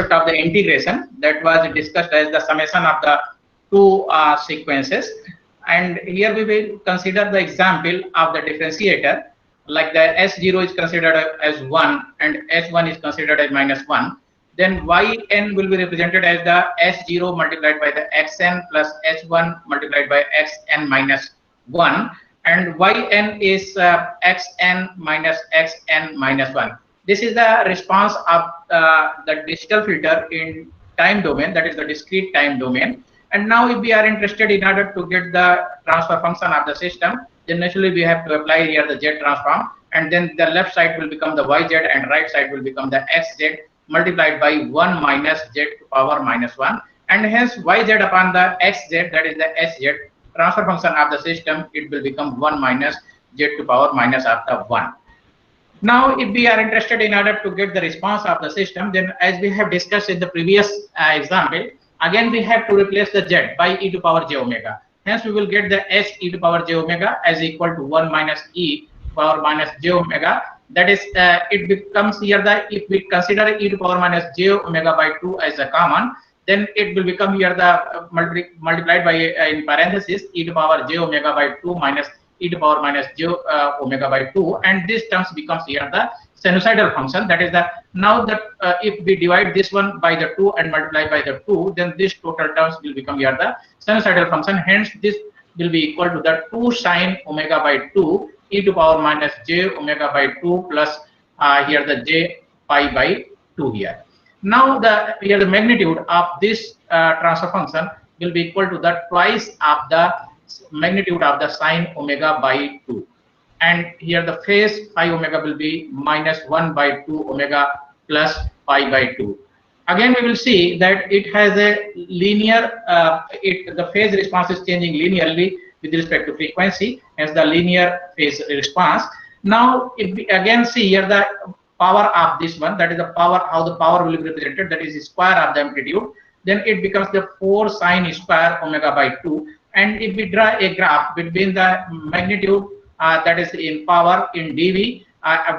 of the integration that was discussed as the summation of the two sequences. And here we will consider the example of the differentiator, like the S0 is considered as 1 and S1 is considered as -1. Then Yn will be represented as the S0 multiplied by the Xn plus S1 multiplied by Xn minus 1, and Yn is Xn minus Xn minus 1. This is the response of the digital filter in time domain, that is the discrete time domain. And now if we are interested in order to get the transfer function of the system, then naturally we have to apply here the Z transform, and then the left side will become the Yz and right side will become the Xz multiplied by 1 minus Z to power -1, and hence Yz upon the Xz, that is the Sz transfer function of the system, it will become 1 minus Z to power minus after 1. Now if we are interested in order to get the response of the system, then as we have discussed in the previous example, again we have to replace the Z by e to power j omega. Hence we will get the S e to power j omega as equal to 1 minus e power minus j omega. That is, it becomes here that if we consider e to power minus j omega by 2 as a common, then it will become here the multiplied by in parenthesis e to power j omega by 2 minus e to power minus j omega by 2, and this terms becomes here the sinusoidal function. That is the, now that if we divide this one by the 2 and multiply by the 2, then this total terms will become here the sinusoidal function. Hence this will be equal to the 2 sine omega by 2 e to power minus j omega by 2 plus here the j pi by 2 here. Now here the magnitude of this transfer function will be equal to the twice of the magnitude of the sine omega by 2, and here the phase pi omega will be -1 by 2 omega plus pi by 2. Again we will see that it has a linear, the phase response is changing linearly with respect to frequency, as the linear phase response. Now if we again see here the power of this one, that is the power, how the power will be represented, that is the square of the amplitude, then it becomes the 4 sine square omega by 2. And if we draw a graph between the magnitude that is in power in dB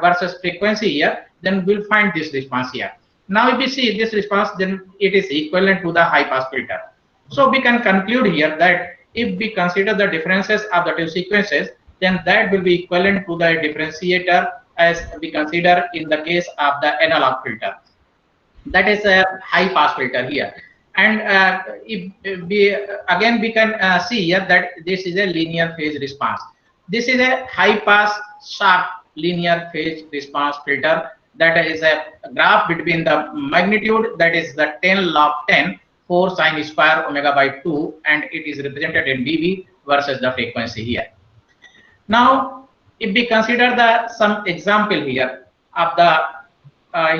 versus frequency here, then we'll find this response here. Now if we see this response, then it is equivalent to the high pass filter. So we can conclude here that if we consider the differences of the two sequences, then that will be equivalent to the differentiator as we consider in the case of the analog filter. That is a high pass filter here. And if we again we can see here that this is a linear phase response. This is a high pass sharp linear phase response filter. That is a graph between the magnitude, that is the 10 log 10 4 sine square omega by 2, and it is represented in dB versus the frequency here. Now if we consider the some example here of the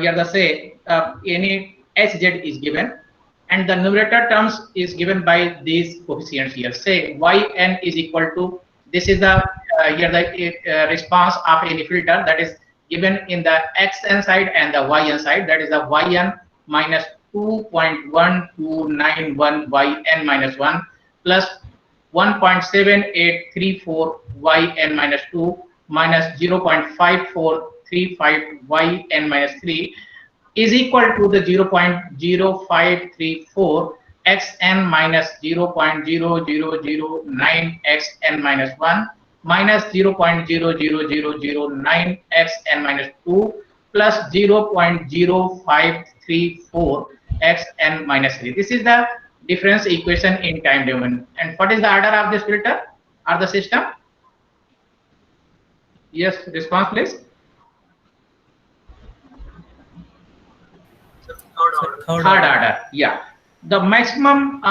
here the say any Hz is given, and the numerator terms is given by these coefficients here. Say Yn is equal to, this is the here the response of any filter that is given in the Xn side and the Yn side, that is the Yn minus 2.1291 Yn minus 1 plus 1.7834 Yn minus 2 minus 0.5435 Yn minus 3 is equal to the 0.0534 Xn minus 0.0009 Xn minus 1 minus 0.00009 Xn minus 2 plus 0.0534 Xn minus 3. This is the difference equation in time domain. And what is the order of this filter or the system? Yes, response please. Third order. Yeah. The maximum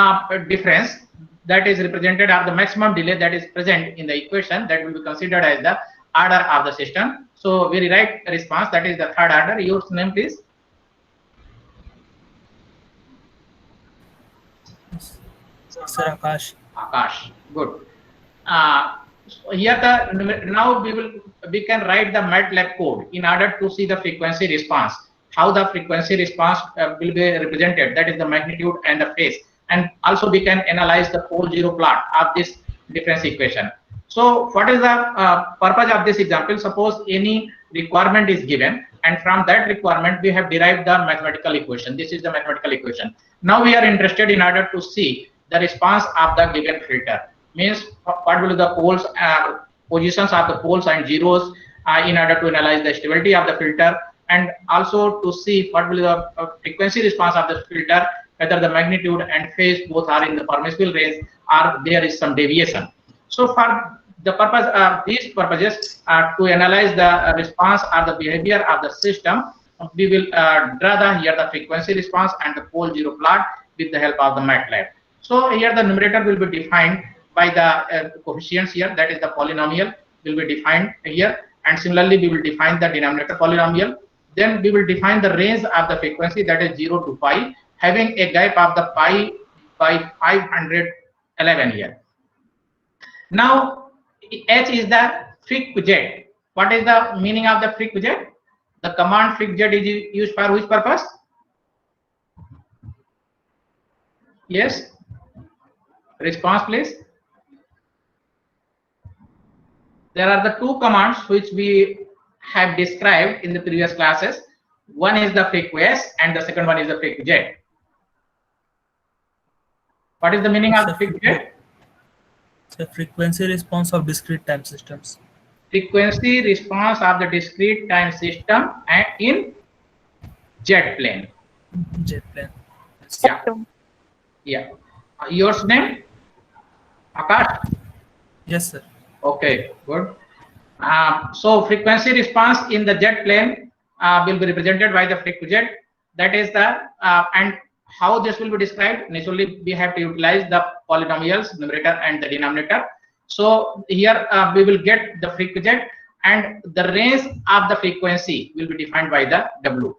difference that is represented, of the maximum delay that is present in the equation, that will be considered as the order of the system. So we rewrite the response, that is the third order. Your name please. Sir, Akash. Akash. Good. So here the now we can write the MATLAB code in order to see the frequency response. How the frequency response will be represented, that is the magnitude and the phase, and also we can analyze the pole zero plot of this difference equation. So what is the purpose of this example? Suppose any requirement is given and from that requirement we have derived the mathematical equation. This is the mathematical equation. Now we are interested in order to see the response of the given filter, means what will be the poles, positions of the poles and zeros in order to analyze the stability of the filter, and also to see what will be the frequency response of the filter, whether the magnitude and phase both are in the permissible range or there is some deviation. So for the purpose of these purposes, to analyze the response or the behavior of the system, we will draw here the frequency response and the pole zero plot with the help of the MATLAB. So here the numerator will be defined by the coefficients here, that is the polynomial will be defined here, and similarly we will define the denominator polynomial. Then we will define the range of the frequency, that is 0 to pi, having a gap of the pi by 511 here. Now H is the FreqZ. What is the meaning of the FreqZ? The command FreqZ is used for which purpose? Yes, response please. There are the two commands which we have described in the previous classes. One is the FreqS and the second one is the FreqZ. What is the meaning of FreqZ? The frequency response of discrete time systems. Frequency response of the discrete time system and in jet plane. Jet plane. Yeah. Yeah. Yours name? Akash? Yes, sir. Okay, good. So frequency response in the jet plane will be represented by the FreqZ. That is the and how this will be described. Initially, we have to utilize the polynomials, numerator and the denominator. So here we will get the FreqZ, and the range of the frequency will be defined by the W.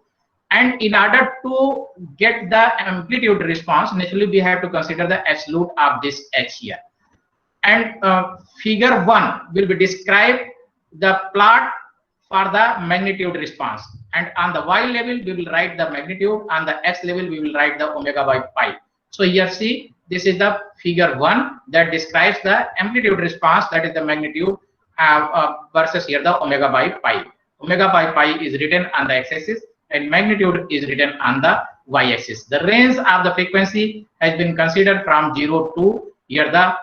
And in order to get the amplitude response, initially we have to consider the absolute of this H here. And figure 1 will be describe the plot for the magnitude response, and on the Y level we will write the magnitude, on the X level we will write the omega by pi. So here see, this is the figure 1 that describes the amplitude response, that is the magnitude versus here the omega by pi. Omega by pi is written on the x-axis and magnitude is written on the y-axis. The range of the frequency has been considered from 0 to here the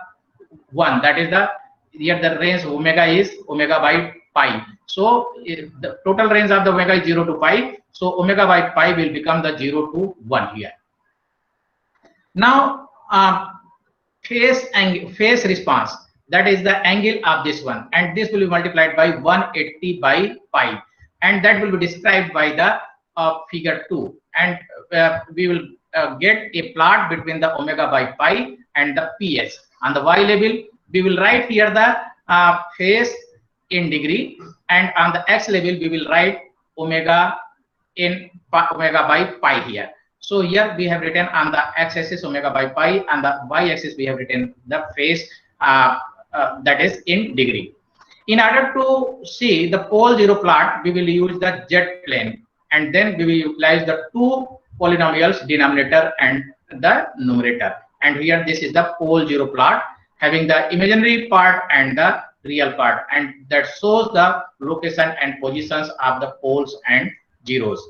1, that is the here the range omega is omega by pi. So the total range of the omega is 0 to pi, so omega by pi will become the 0 to 1 here. Now phase response, that is the angle of this one, and this will be multiplied by 180 by pi, and that will be described by the figure 2, and we will get a plot between the omega by pi and the PS. On the Y level we will write here the phase in degree, and on the X level we will write omega in omega by pi here. So here we have written on the x-axis omega by pi, and the y-axis we have written the phase that is in degree. In order to see the pole zero plot, we will use the jet plane, and then we will utilize the two polynomials, denominator and the numerator. And here this is the pole zero plot, having the imaginary part and the real part, and that shows the location and positions of the poles and zeros.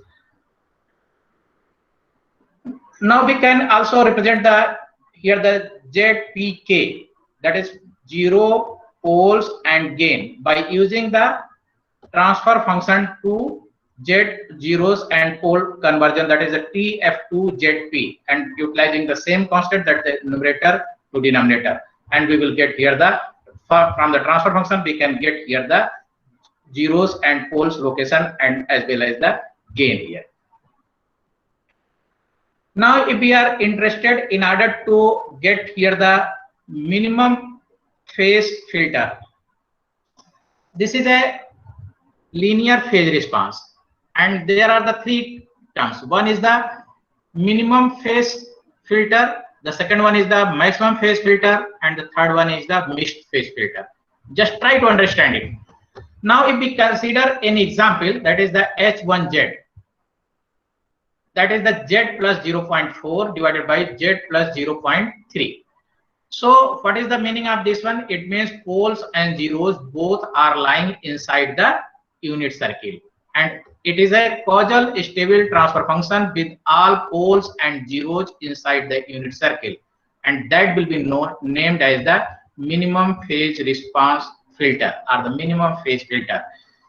Now we can also represent the here the ZPK, that is zero, poles and gain, by using the transfer function to Z zeros and pole conversion, that is a TF2 ZP, and utilizing the same constant, that the numerator to denominator, and we will get here the from the transfer function we can get here the zeros and poles location and as well as the gain here. Now if we are interested in order to get here the minimum phase filter, this is a linear phase response, and there are the three terms. One is the minimum phase filter, the second one is the maximum phase filter, and the third one is the mixed phase filter. Just try to understand it. Now if we consider an example, that is the H1Z, that is the Z plus 0.4 divided by Z plus 0.3. So what is the meaning of this one? It means poles and zeros both are lying inside the unit circle, and it is a causal stable transfer function with all poles and zeros inside the unit circle, and that will be named as the minimum phase response filter or the minimum phase filter.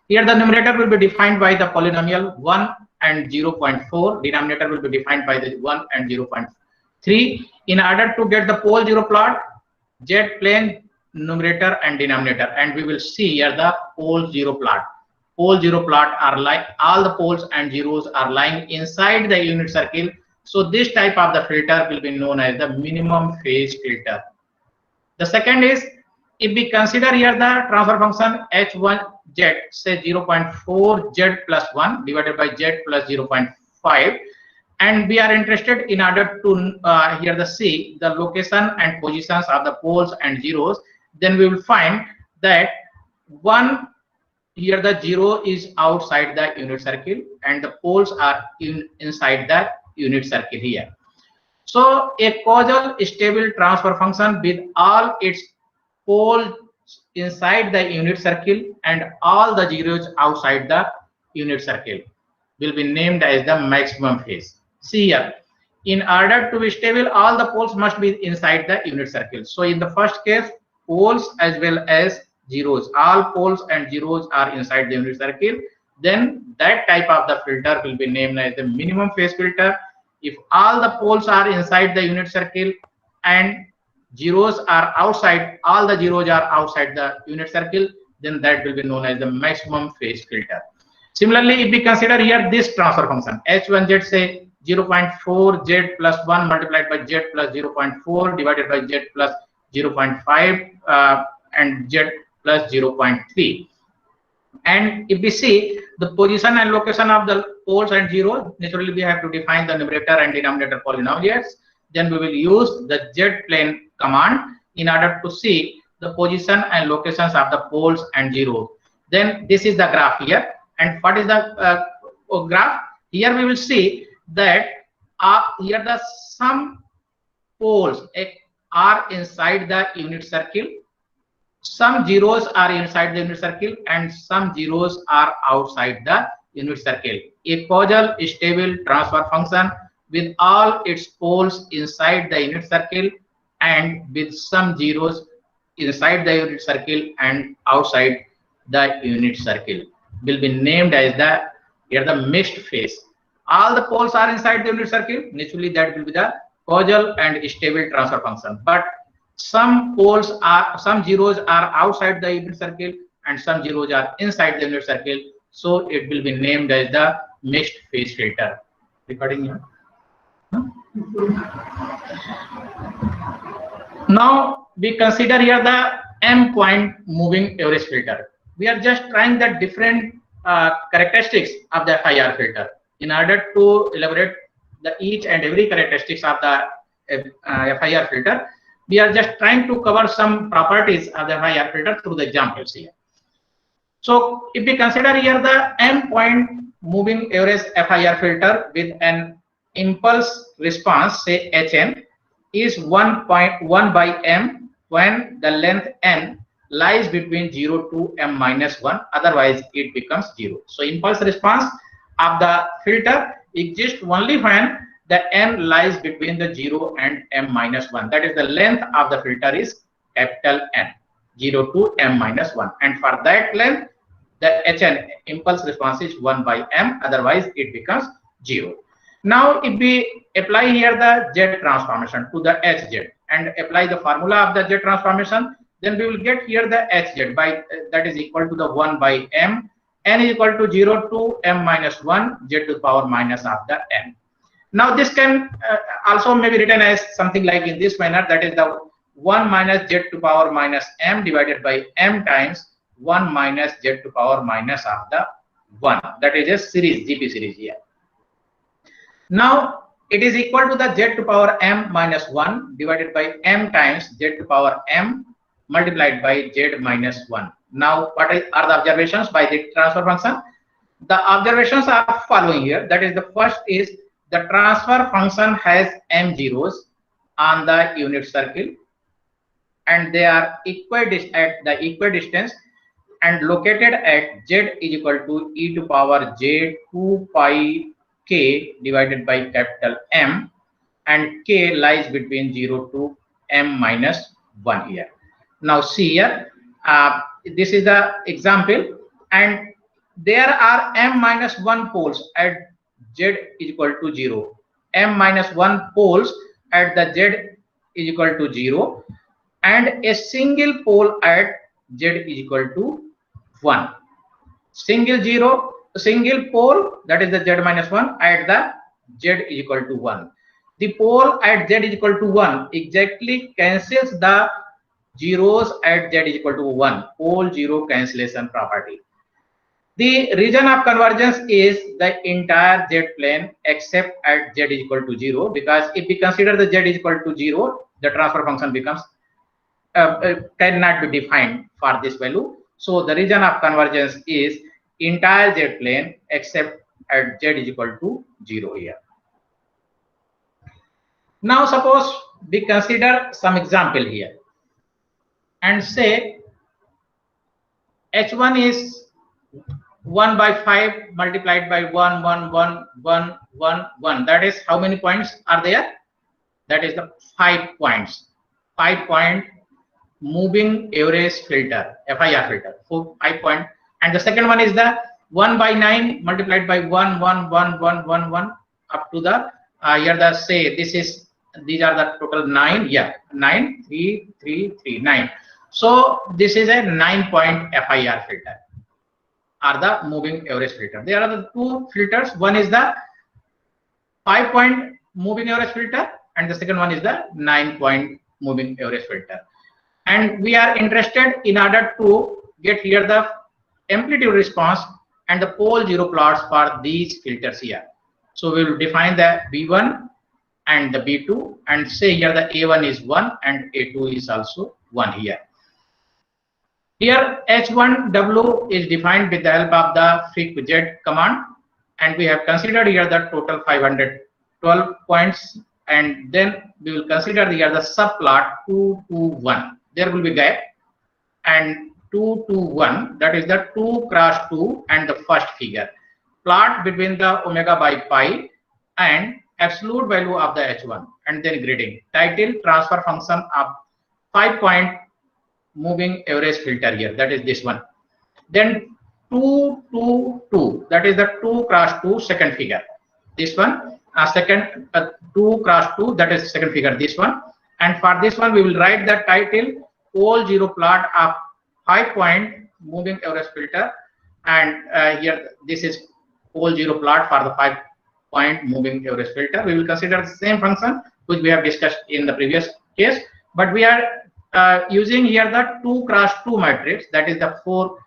Here the numerator will be defined by the polynomial 1 and 0.4. Denominator will be defined by the 1 and 0.3. In order to get the pole zero plot, Z plane, numerator and denominator, and we will see here the pole zero plot. Pole zero plot are like all the poles and zeros are lying inside the unit circle. So this type of the filter will be known as the minimum phase filter. The second is, if we consider here the transfer function h1z, say 0.4 z plus 1 divided by z plus 0.5, and we are interested in order to here the see the location and positions of the poles and zeros, then we will find that one here the zero is outside the unit circle and the poles are inside the unit circle here. So a causal stable transfer function with all its poles inside the unit circle and all the zeros outside the unit circle will be named as the maximum phase. See here, in order to be stable, all the poles must be inside the unit circle. So in the first case, poles as well as zeros, all poles and zeros are inside the unit circle, then that type of the filter will be named as the minimum phase filter. If all the poles are inside the unit circle and zeros are outside, all the zeros are outside the unit circle, then that will be known as the maximum phase filter. Similarly, if we consider here this transfer function h1z, say 0.4 z plus 1 multiplied by z plus 0.4 divided by z plus 0.5 and z plus 0.3. And if we see the position and location of the poles and zeros, naturally we have to define the numerator and denominator polynomials. Then we will use the z plane command in order to see the position and locations of the poles and zeros. Then this is the graph here. And what is the graph? Here we will see that here the some poles are inside the unit circle, some zeros are inside the unit circle, and some zeros are outside the unit circle. A causal stable transfer function with all its poles inside the unit circle and with some zeros inside the unit circle and outside the unit circle will be named as the mixed phase. All the poles are inside the unit circle, naturally that will be the causal and stable transfer function. But some zeros are outside the unit circle and some zeros are inside the unit circle, so it will be named as the mixed phase filter. Recording here. Now we consider here the M point moving average filter. We are just trying the different characteristics of the FIR filter. In order to elaborate the each and every characteristics of the FIR filter, we are just trying to cover some properties of the FIR filter through the examples here. So if we consider here the M point moving average FIR filter with an impulse response, say Hn, is 1.1 by M when the length n lies between 0 to m minus 1, otherwise it becomes 0. So impulse response of the filter exists only when the n lies between the 0 and m minus 1. That is, the length of the filter is capital N, 0 to m minus 1, and for that length the Hn impulse response is 1 by m, otherwise it becomes 0. Now if we apply here the Z transformation to the Hz and apply the formula of the Z transformation, then we will get here the Hz by that is equal to the 1 by m, n is equal to 0 to m minus 1, z to the power minus of the n. Now this can also may be written as something like in this manner, that is the 1 minus z to power minus m divided by m times 1 minus z to power minus of the 1. That is a series, GP series here. Now it is equal to the z to power m minus 1 divided by m times z to power m multiplied by z minus 1. Now what are the observations by the transfer function? The observations are following here. That is, the first is the transfer function has m zeros on the unit circle and they are at the equidistance and located at z is equal to e to power j 2 pi k divided by capital M, and k lies between 0 to m minus 1 here. Now see here, this is the example, and there are m minus 1 poles at z is equal to 0. M minus 1 poles at the z is equal to 0, and a single pole at z is equal to 1. Single pole, that is the z minus 1, at the z is equal to 1. The pole at z is equal to 1 exactly cancels the zeros at z is equal to 1, pole zero cancellation property. The region of convergence is the entire z plane except at z is equal to 0, because if we consider the z is equal to 0, the transfer function becomes cannot be defined for this value. So the region of convergence is entire z plane except at z is equal to 0 here. Now suppose we consider some example here and say h1 is 1 by 5 multiplied by 1, 1, 1, 1, 1, 1. That is how many points are there? That is the 5 points. 5-point moving average filter, FIR filter. So 5 point. And the second one is the 1 by 9 multiplied by 1, 1, 1, 1, 1, 1 up to the here the say this is, these are the total 9. Yeah, 9, 3, 3, 3, 9. So this is a 9-point FIR filter, are the moving average filter. There are the two filters. One is the 5-point moving average filter, and the second one is the 9-point moving average filter. And we are interested in order to get here the amplitude response and the pole zero plots for these filters here. So we will define the B1 and the B2 and say here the A1 is 1 and A2 is also 1 here. Here H1W is defined with the help of the freq_z command, and we have considered here the total 512 points, and then we will consider here the subplot 2 to 1. There will be gap, and 2 to 1, that is the 2 cross 2 and the first figure. Plot between the omega by pi and absolute value of the H1, and then grading. Title transfer function of 5-point moving average filter here, that is this one. Then 2 to 2, that is the 2 cross 2 second figure. This one, second 2 cross 2, that is second figure, this one. And for this one we will write the title pole zero plot of 5-point moving average filter, and here this is pole zero plot for the 5-point moving average filter. We will consider the same function which we have discussed in the previous case, but we are using here the 2 cross 2 matrix, that is the 4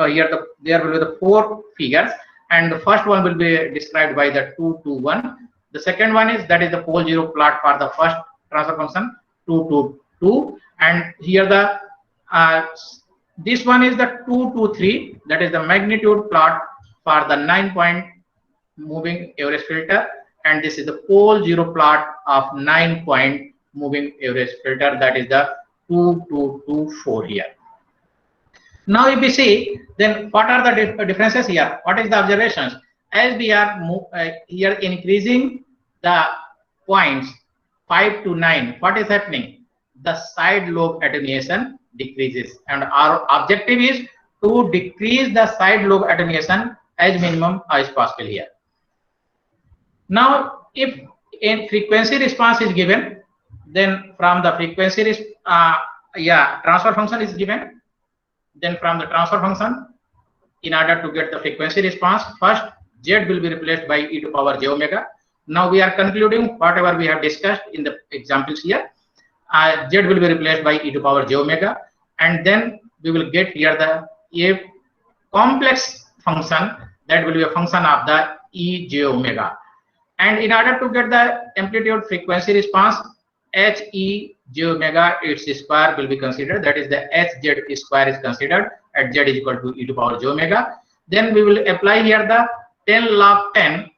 here there will be the 4 figures, and the first one will be described by the 2 to 1. The second one is, that is the pole zero plot for the first transfer function 2 to 2, and here the this one is the 2 to 3, that is the magnitude plot for the 9-point moving average filter, and this is the pole zero plot of 9-point moving average filter, that is the 2 to 2, 4 here. Now if we see, then what are the differences here? What is the observations? As we are here increasing the points 5 to 9, what is happening? The side lobe attenuation decreases, and our objective is to decrease the side lobe attenuation as minimum as possible here. Now if a frequency response is given, then from the frequency transfer function is given, then from the transfer function, in order to get the frequency response, first z will be replaced by e to power j omega. Now we are concluding whatever we have discussed in the examples here. Z will be replaced by e to power j omega, and then we will get here a complex function that will be a function of the e j omega. And in order to get the amplitude frequency response, h e j omega its square will be considered, that is the hz square is considered at z is equal to e to power j omega. Then we will apply here the 10 log 10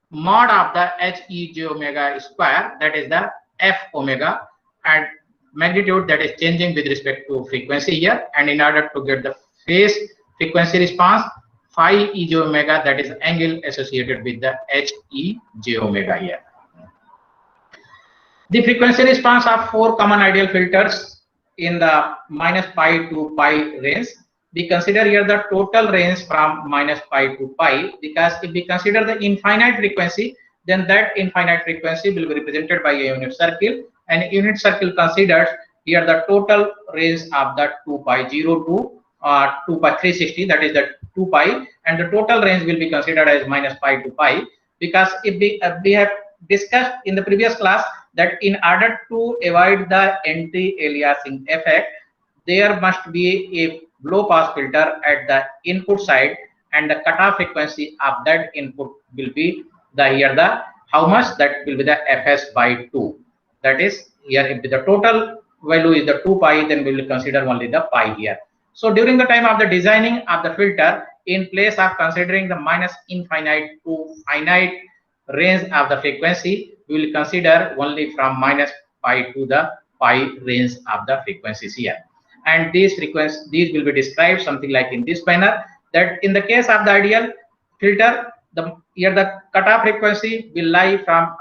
mod of the h e j omega square, that is the f omega, and magnitude that is changing with respect to frequency here, and in order to get the phase frequency response, phi e j omega, that is angle associated with the h e j omega here. The frequency response of 4 common ideal filters in the minus pi to pi range. We consider here the total range from minus pi to pi, because if we consider the infinite frequency, then that infinite frequency will be represented by a unit circle, and unit circle considers here the total range of the 2 pi 0 to 2 pi 360, that is the 2 pi, and the total range will be considered as minus pi to pi, because if we have discussed in the previous class that in order to avoid the anti-aliasing effect, there must be a low pass filter at the input side, and the cutoff frequency of that input will be how much, that will be the fs by 2. That is, here if the total value is the 2 pi, then we will consider only the pi here. So during the time of the designing of the filter, in place of considering the minus infinite to finite range of the frequency, we will consider only from minus pi to the pi range of the frequencies here. And these will be described something like in this manner, that in the case of the ideal filter, the cutoff frequency will lie from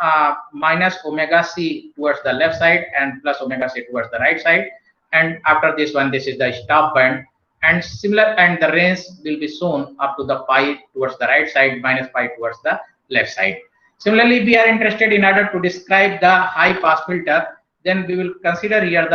minus omega c towards the left side and plus omega c towards the right side, and after this one, this is the stop band, and the range will be shown up to the pi towards the right side, minus pi towards the left side. Similarly, we are interested in order to describe the high pass filter, then we will consider here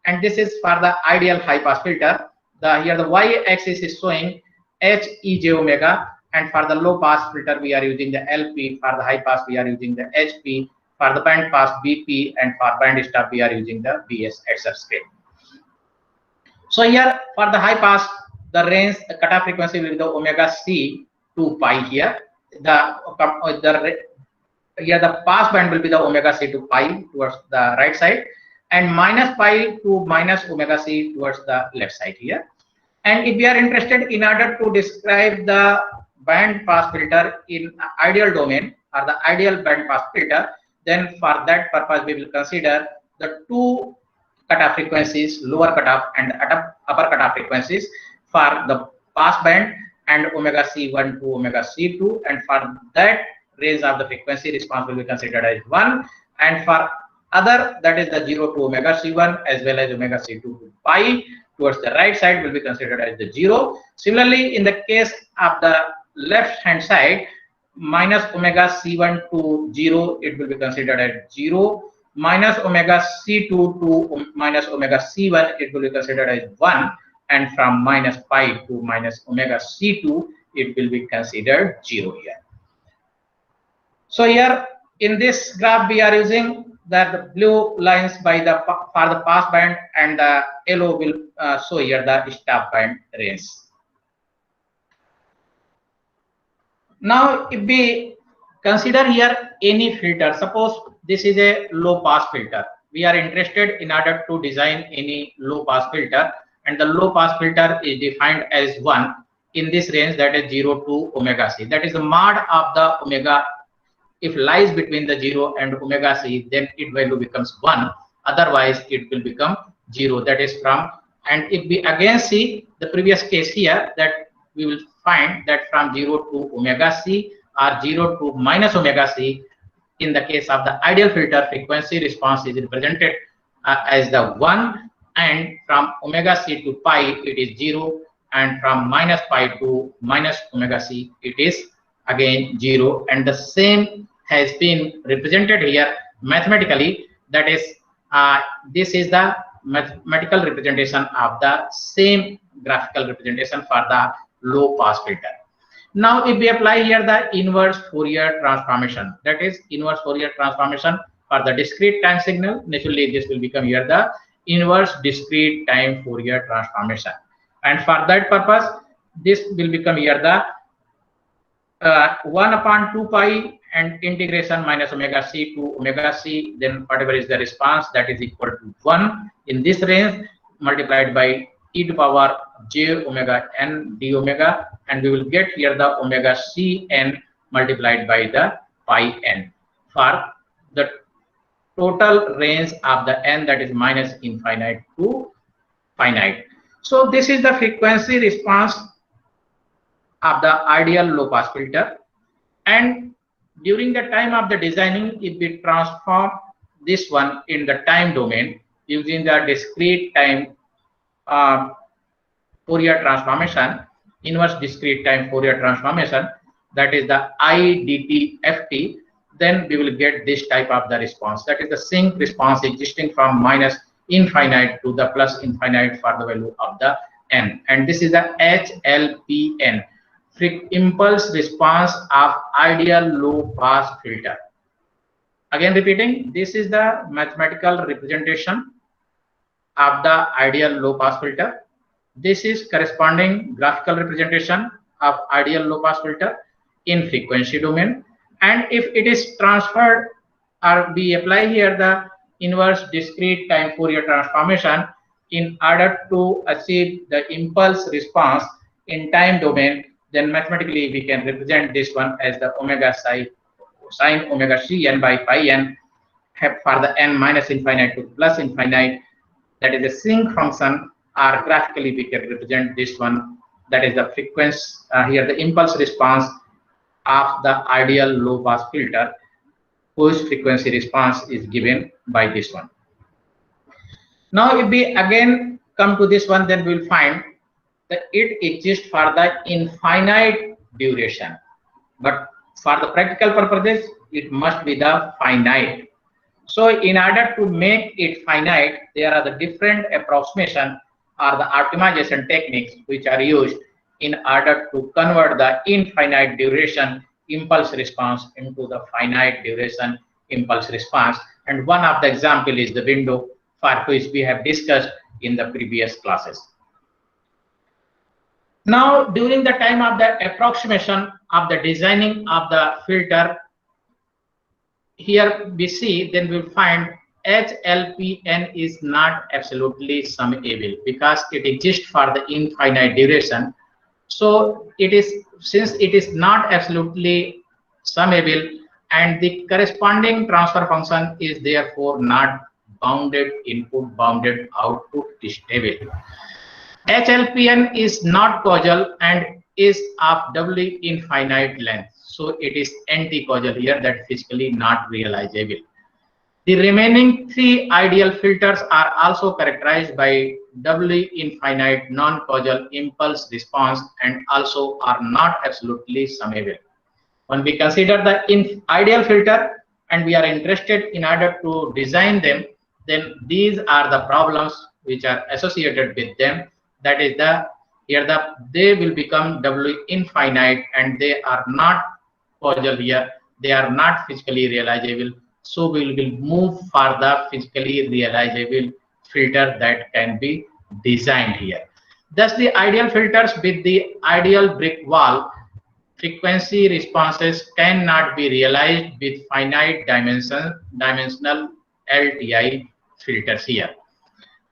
and this is for the ideal high pass filter. Here the y-axis is showing h e j omega, and for the low pass filter we are using the LP. For the high pass we are using the HP. For the band pass BP, and for band stop we are using the BS at subscript. So here for the high pass, the range, the cutoff frequency will be the omega c 2 pi here. Here the pass band will be the omega c to pi towards the right side, and minus pi to minus omega c towards the left side here. And if we are interested in order to describe the band pass filter in ideal domain or the ideal band pass filter, then for that purpose we will consider the two cutoff frequencies, lower cutoff and upper cutoff frequencies for the pass band, and omega c1 to omega c2, and for that range of the frequency response will be considered as 1, and for other, that is the 0 to omega c1 as well as omega c2 to pi towards the right side will be considered as the 0. Similarly, in the case of the left hand side, minus omega c1 to 0, it will be considered as 0, minus omega c2 to minus omega c1, it will be considered as 1, and from minus pi to minus omega c2, it will be considered 0 here. So here in this graph we are using the blue lines for the pass band, and the yellow will show here the stop band range. Now if we consider here any filter, suppose this is a low pass filter, we are interested in order to design any low pass filter, and the low pass filter is defined as 1 in this range, that is 0 to omega c, that is the mod of the omega. If lies between the 0 and omega c, then its value becomes 1, otherwise it will become 0, that is from. And if we again see the previous case here, that we will find that from 0 to omega c or 0 to minus omega c, in the case of the ideal filter, frequency response is represented as the 1, and from omega c to pi it is 0, and from minus pi to minus omega c it is again 0, and the same has been represented here mathematically, that is this is the mathematical representation of the same graphical representation for the low pass filter. Now if we apply here the inverse Fourier transformation, that is inverse Fourier transformation for the discrete time signal, naturally this will become here the inverse discrete time Fourier transformation, and for that purpose this will become here the 1 upon 2 pi and integration minus omega c to omega c, then whatever is the response, that is equal to 1 in this range, multiplied by e to power j omega n d omega, and we will get here the omega c n multiplied by the pi n for the total range of the n, that is minus infinite to finite. So this is the frequency response of the ideal low pass filter, and during the time of the designing, if we transform this one in the time domain using the discrete time Fourier transformation, inverse discrete time Fourier transformation, that is the IDTFT, then we will get this type of the response. That is the sync response existing from minus infinite to the plus infinite for the value of the n. And this is the HLPN, impulse response of ideal low pass filter. Again repeating, this is the mathematical representation of the ideal low pass filter. This is corresponding graphical representation of ideal low pass filter in frequency domain. And if it is transferred, or we apply here the inverse discrete time Fourier transformation in order to achieve the impulse response in time domain, then mathematically we can represent this one as the omega psi sine omega Cn by pi n for the n minus infinite to plus infinite. That is the sync function, or graphically we can represent this one, that is the frequency here the impulse response of the ideal low pass filter, whose frequency response is given by this one. Now if we again come to this one, then we will find that it exists for the infinite duration, but for the practical purposes it must be the finite. So in order to make it finite, there are the different approximation or the optimization techniques which are used in order to convert the infinite duration impulse response into the finite duration impulse response. And one of the example is the window, for which we have discussed in the previous classes. Now during the time of the approximation of the designing of the filter, here we see, then we'll find HLPN is not absolutely summable because it exists for the infinite duration. So it is, since it is not absolutely summable, and the corresponding transfer function is therefore not bounded input, bounded output stable. HLPN is not causal and is of doubly infinite length. So it is anti-causal here, that physically not realizable. The remaining three ideal filters are also characterized by doubly infinite non-causal impulse response and also are not absolutely summable. When we consider the ideal filter and we are interested in order to design them, then these are the problems which are associated with them. That is they will become doubly infinite and they are not causal here, they are not physically realizable. So we will move for the physically realizable filter that can be designed here. Thus the ideal filters with the ideal brick wall frequency responses cannot be realized with finite dimensional LTI filters here.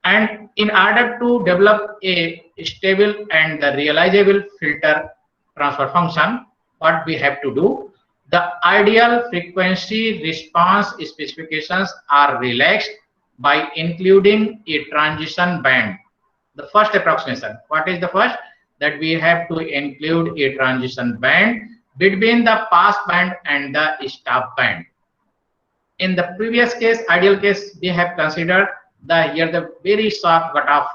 And in order to develop a stable and the realizable filter transfer function, what we have to do, the ideal frequency response specifications are relaxed by including a transition band. The first approximation, what is the first? That we have to include a transition band between the pass band and the stop band. In the previous case, ideal case, we have considered the very sharp cutoff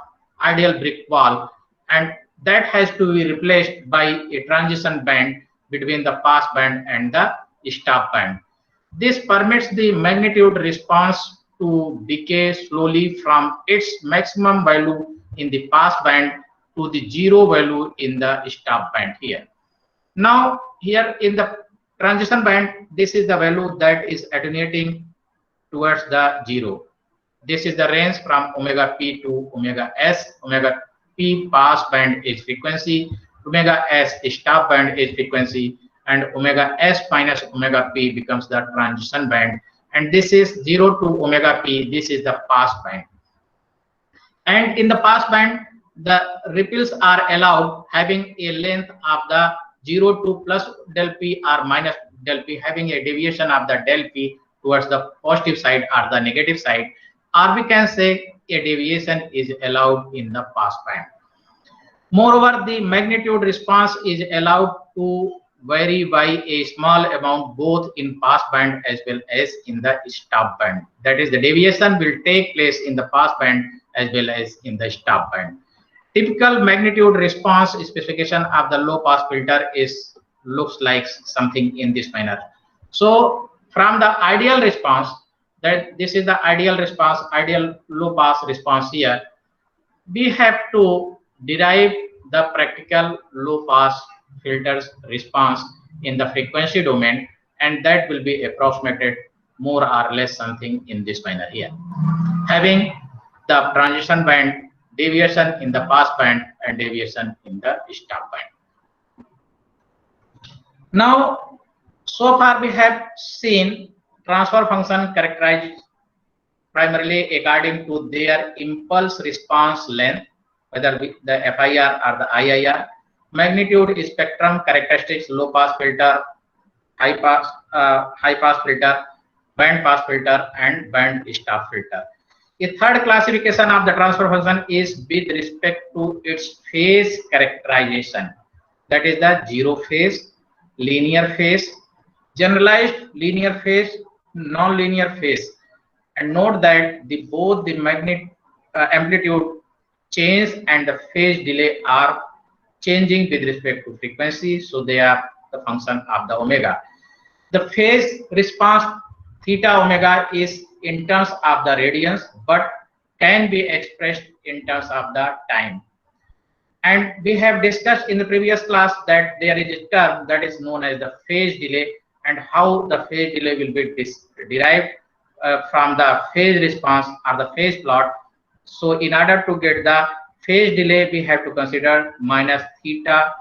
ideal brick wall, and that has to be replaced by a transition band between the pass band and the stop band. This permits the magnitude response to decay slowly from its maximum value in the pass band to the zero value in the stop band here. Now here in the transition band, this is the value that is attenuating towards the zero. This is the range from omega p to omega s. Omega p pass band is frequency, omega s stop band is frequency, and omega s minus omega p becomes the transition band. And this is 0 to omega p, this is the pass band. And in the pass band, the ripples are allowed having a length of the 0 to plus del p or minus del p, having a deviation of the del p towards the positive side or the negative side, or we can say a deviation is allowed in the pass band. Moreover, the magnitude response is allowed to vary by a small amount both in pass band as well as in the stop band. That is, the deviation will take place in the pass band as well as in the stop band. Typical magnitude response specification of the low pass filter is looks like something in this manner. So from the ideal response, that this is the ideal response, ideal low pass response here, we have to derive the practical low pass filters response in the frequency domain, and that will be approximated more or less something in this manner here, having the transition band, deviation in the pass band, and deviation in the stop band. Now, so far we have seen transfer function characterized primarily according to their impulse response length, whether the FIR or the IIR, magnitude spectrum characteristics, low pass filter, high pass filter, band pass filter, and band stop filter. A third classification of the transfer function is with respect to its phase characterization. That is the zero phase, linear phase, generalized linear phase, non-linear phase. And note that both the amplitude change and the phase delay are changing with respect to frequency, so they are the function of the omega. The phase response theta omega is in terms of the radians, but can be expressed in terms of the time. And we have discussed in the previous class that there is a term that is known as the phase delay, and how the phase delay will be derived from the phase response or the phase plot. So in order to get the phase delay, we have to consider minus theta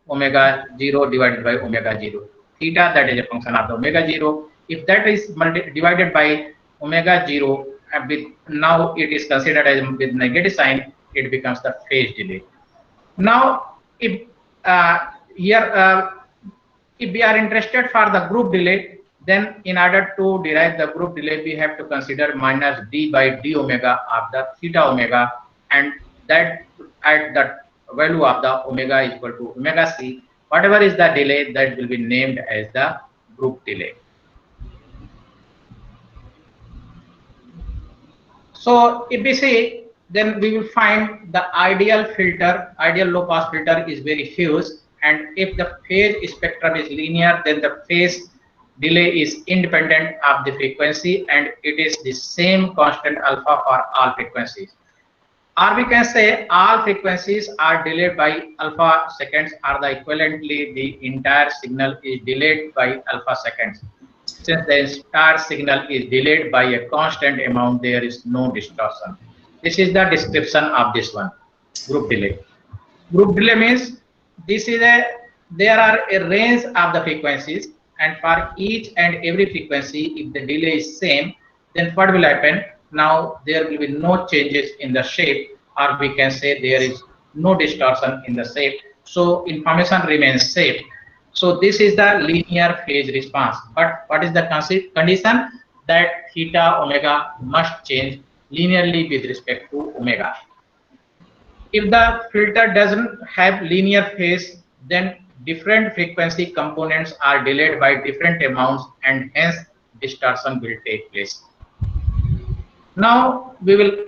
omega 0 divided by omega 0. Theta, that is a function of the omega 0. If that is divided by omega 0, now it is considered as with negative sign, it becomes the phase delay. Now, if if we are interested for the group delay, then in order to derive the group delay, we have to consider minus d by d omega of the theta omega, and that at the value of the omega is equal to omega c, whatever is the delay, that will be named as the group delay. So if we see, then we will find the ideal filter, ideal low pass filter is very huge, and if the phase spectrum is linear, then the phase delay is independent of the frequency, and it is the same constant alpha for all frequencies. Or we can say all frequencies are delayed by alpha seconds, or the equivalently the entire signal is delayed by alpha seconds. Since the entire signal is delayed by a constant amount, there is no distortion. This is the description of this one, group delay. Group delay means there are a range of the frequencies, and for each and every frequency, if the delay is same, then what will happen? Now there will be no changes in the shape, or we can say there is no distortion in the shape, so information remains safe. So this is the linear phase response. But what is the condition? That theta omega must change linearly with respect to omega. If the filter doesn't have linear phase, then different frequency components are delayed by different amounts, and hence distortion will take place. Now we will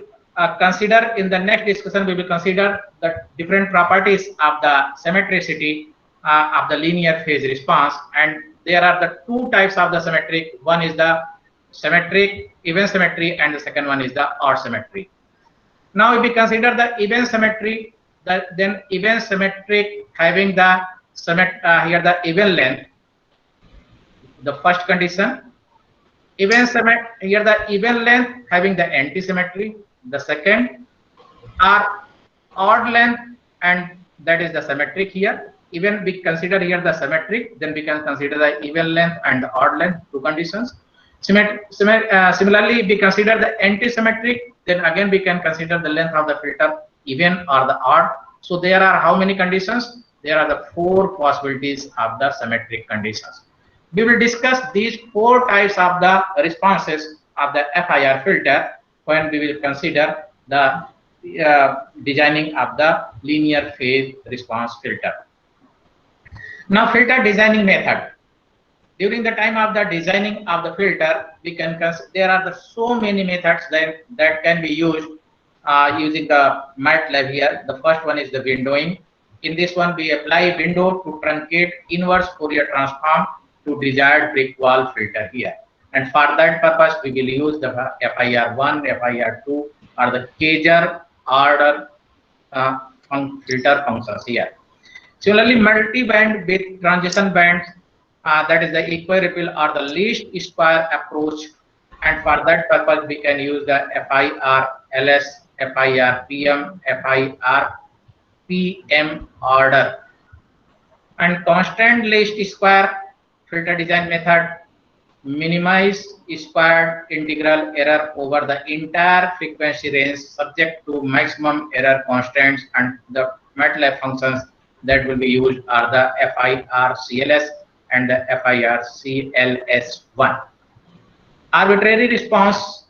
consider, in the next discussion, we will consider the different properties of the symmetricity of the linear phase response, and there are the two types of the symmetric. One is the symmetric, even symmetry, and the second one is the odd symmetry. Now if we consider the even symmetry, then even symmetric having the here the even length, the first condition. Even here the even length having the anti-symmetry, the second, are odd length, and that is the symmetric here. Even we consider here the symmetric, then we can consider the even length and the odd length, two conditions. Similarly, if we consider the anti-symmetric, then again we can consider the length of the filter, even or the odd. So there are how many conditions? There are the four possibilities of the symmetric conditions. We will discuss these 4 types of the responses of the FIR filter when we will consider the designing of the linear phase response filter. Now, filter designing method. During the time of the designing of the filter, we can there are so many methods that can be used using the MATLAB here. The first one is the windowing. In this one, we apply window to truncate inverse Fourier transform to desired brick wall filter here. And for that purpose, we will use the FIR1, FIR2, or the Kaiser order filter functions here. Similarly, multi-band with transition bands, that is the equiripple or the least square approach. And for that purpose, we can use the FIR-LS, FIR-PM, FIR-PM order. And constant least square filter design method minimize squared integral error over the entire frequency range subject to maximum error constants, and the MATLAB functions that will be used are the FIR-CLS and the FIR-CLS1. Arbitrary response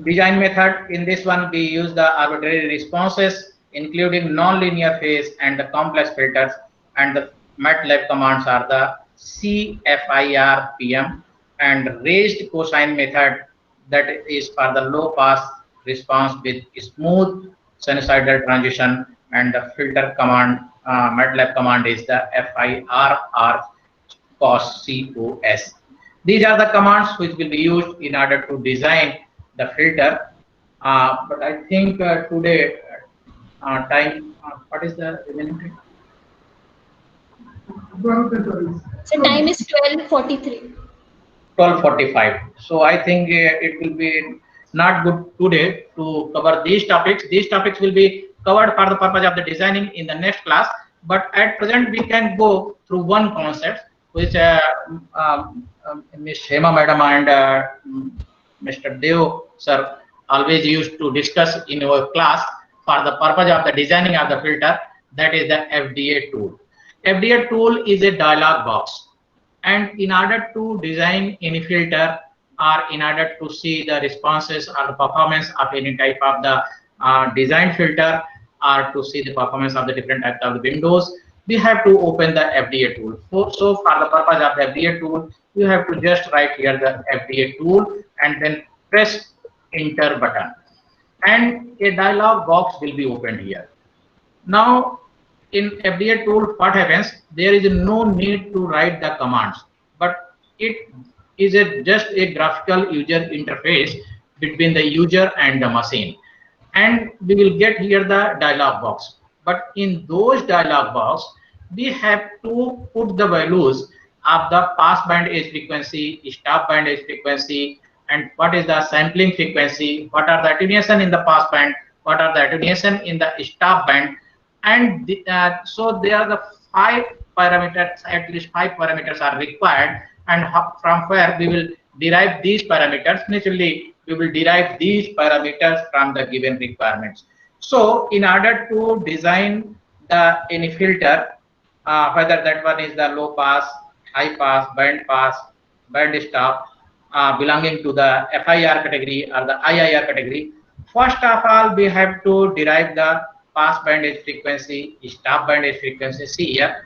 design method. In this one, we use the arbitrary responses including non-linear phase and the complex filters, and the MATLAB commands are the CFIR-PM and raised cosine method, that is for the low pass response with smooth sinusoidal transition, and the filter command, MATLAB command is the FIR-R cos COS. These are the commands which will be used in order to design the filter. But I think today time, what is the remaining time? So time is 12:43. 12:45. So I think it will be not good today to cover these topics. These topics will be covered for the purpose of the designing in the next class. But at present, we can go through one concept which Ms. Hema Madam and Mr. Deo sir always used to discuss in our class for the purpose of the designing of the filter, that is the FDA tool. FDA tool is a dialog box, and in order to design any filter or in order to see the responses or the performance of any type of the design filter, or to see the performance of the different types of the windows, we have to open the FDA tool. So for the purpose of the FDA tool, you have to just write here the FDA tool and then press enter button, and a dialog box will be opened here. Now in FDA tool, what happens? There is no need to write the commands, but it is just a graphical user interface between the user and the machine, and we will get here the dialog box. But in those dialog box, we have to put the values of the pass band edge frequency, stop band edge frequency, and what is the sampling frequency, what are the attenuation in the pass band, what are the attenuation in the stop band, and so there are the 5 parameters, at least 5 parameters are required, and from where we will derive these parameters. Naturally, we will derive these parameters from the given requirements. So in order to design any filter, whether that one is the low pass, high pass, band stop, belonging to the FIR category or the IIR category, first of all, we have to derive the pass band edge frequency, stop band edge frequency. See here,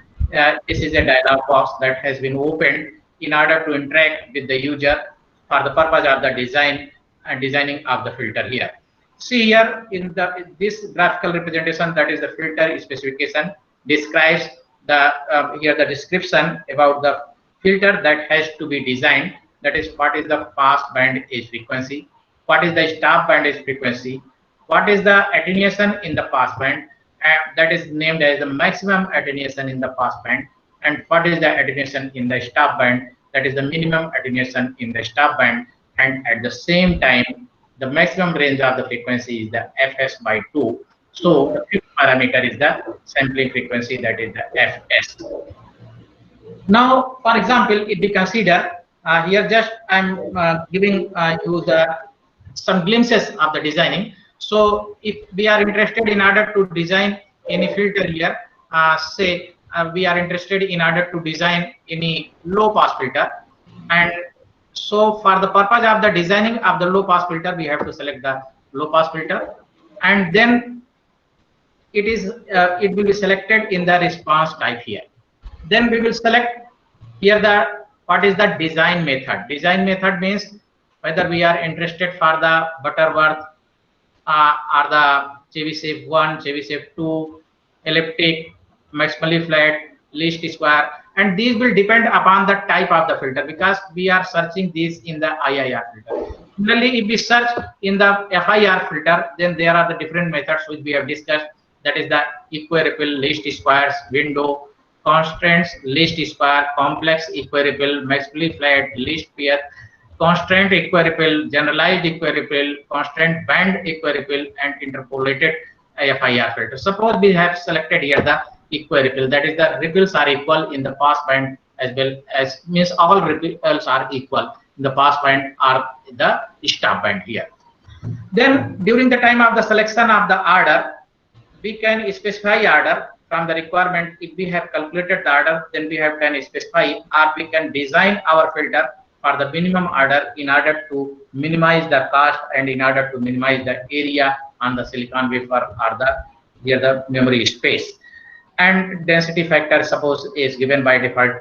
this is a dialog box that has been opened in order to interact with the user for the purpose of the design and designing of the filter here. See here in this graphical representation, that is the filter specification, describes the here the description about the filter that has to be designed. That is, what is the pass band edge frequency, what is the stop band edge frequency, what is the attenuation in the pass band, that is named as the maximum attenuation in the pass band, and what is the attenuation in the stop band, that is the minimum attenuation in the stop band, and at the same time the maximum range of the frequency is the fs by 2. So the fifth parameter is the sampling frequency, that is the fs. Now for example, if we consider here, just I'm giving you some glimpses of the designing. So if we are interested in order to design any filter here, say we are interested in order to design any low pass filter, and so for the purpose of the designing of the low pass filter, we have to select the low pass filter, and then it will be selected in the response type here. Then we will select here the what is the design method. Design method means whether we are interested for the Butterworth or the Chebyshev 1, Chebyshev 2, elliptic, maximally flat, least square, and these will depend upon the type of the filter, because we are searching these in the IIR filter. Similarly, if we search in the FIR filter, then there are the different methods which we have discussed. That is the equiripple, least squares, window, constraints, least square, complex equiripple, maximally flat, least pair, constraint equiripple, generalized equiripple, constraint band equiripple, and interpolated FIR filter. Suppose we have selected here the equiripple, that is the ripples are equal in the pass band, as well as means all ripples are equal in the pass band or the stop band here. Then during the time of the selection of the order, we can specify order from the requirement. If we have calculated the order, then we have can specify, or we can design our filter for the minimum order in order to minimize the cost and in order to minimize the area on the silicon wafer or the memory space. And density factor suppose is given by default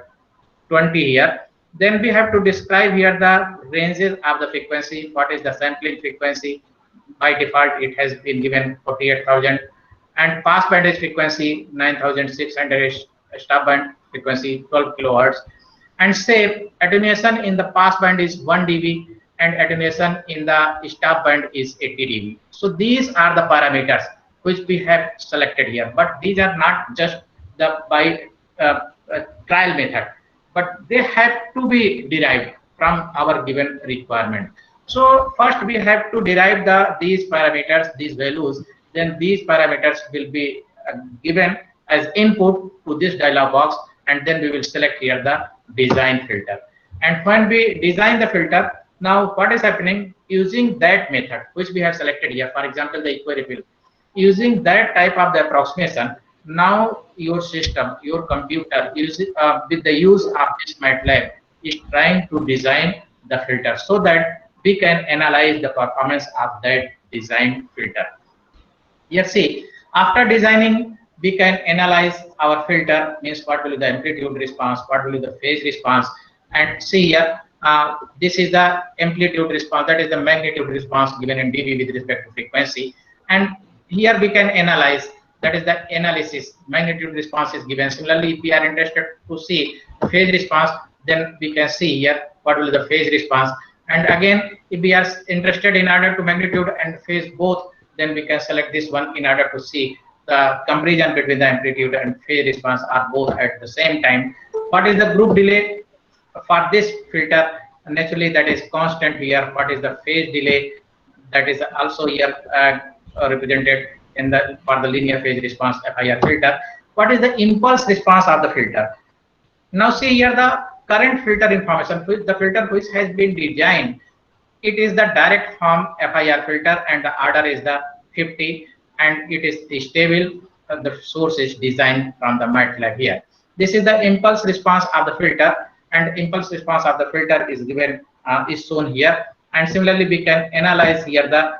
20 here. Then we have to describe here the ranges of the frequency. What is the sampling frequency? By default it has been given 48,000, and pass band frequency 9,600, stop band frequency 12 kilohertz, and say attenuation in the pass band is 1 dB and attenuation in the stop band is 80 dB. So these are the parameters which we have selected here, but these are not just the by trial method, but they have to be derived from our given requirement. So first we have to derive these parameters, these values. Then these parameters will be given as input to this dialog box, and then we will select here the design filter. And when we design the filter, now what is happening, using that method which we have selected here, for example the equiripple, using that type of the approximation, now your system, your computer, with the use of this MATLAB, is trying to design the filter so that we can analyze the performance of that design filter. Here see, after designing, we can analyze our filter, means what will be the amplitude response, what will be the phase response, and see here, this is the amplitude response, that is the magnitude response given in dB with respect to frequency. And here we can analyze, that is the analysis, magnitude response is given. Similarly, if we are interested to see the phase response, then we can see here what will be the phase response. And again, if we are interested in order to magnitude and phase both, then we can select this one in order to see the comparison between the amplitude and phase response are both at the same time. What is the group delay for this filter? Naturally, that is constant here. What is the phase delay? That is also here represented in the for the linear phase response FIR filter. What is the impulse response of the filter? Now see here the current filter information, the filter which has been designed. It is the direct form FIR filter, and the order is the 50, and it is stable. The source is designed from the MATLAB here. This is the impulse response of the filter, and impulse response of the filter is given is shown here. And similarly, we can analyze here the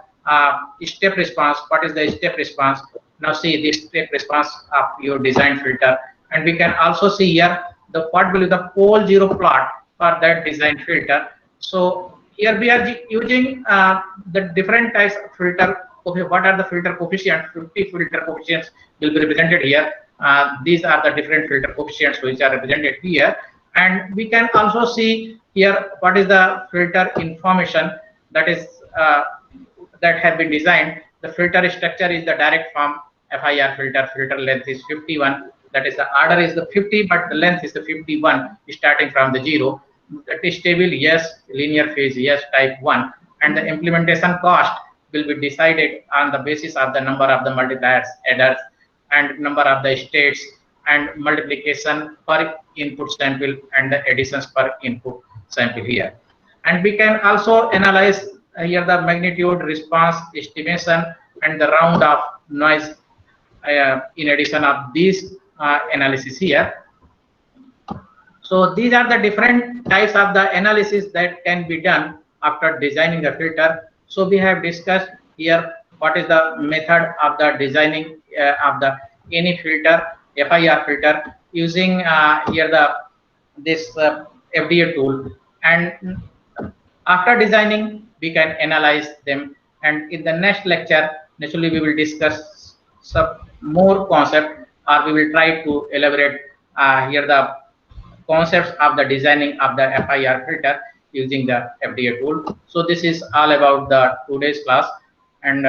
step response. What is the step response? Now see this step response of your design filter, and we can also see here the what will be the pole zero plot for that design filter. So here we are using the different types of filter. Okay, what are the filter coefficients? 50 filter coefficients will be represented here. These are the different filter coefficients which are represented here. And we can also see here what is the filter information that is that have been designed. The filter structure is the direct form FIR filter. Filter length is 51. That is the order is the 50, but the length is the 51, starting from the 0. That is stable, yes. Linear phase, yes. Type 1. And the implementation cost will be decided on the basis of the number of the multipliers, adders, and number of the states, and multiplication per input sample and the additions per input sample here. And we can also analyze here the magnitude response estimation and the round of noise in addition of these analysis here. So these are the different types of the analysis that can be done after designing the filter. So we have discussed here what is the method of the designing of the any filter, FIR filter, using here this FDA tool, and after designing we can analyze them. And in the next lecture, naturally we will discuss some more concept, or we will try to elaborate here the concepts of the designing of the FIR filter using the FDA tool. So this is all about the today's class, and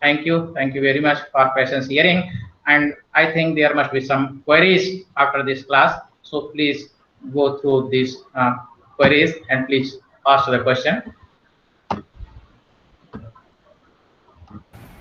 thank you very much for patience hearing. And I think there must be some queries after this class, so please go through these queries and please ask the question.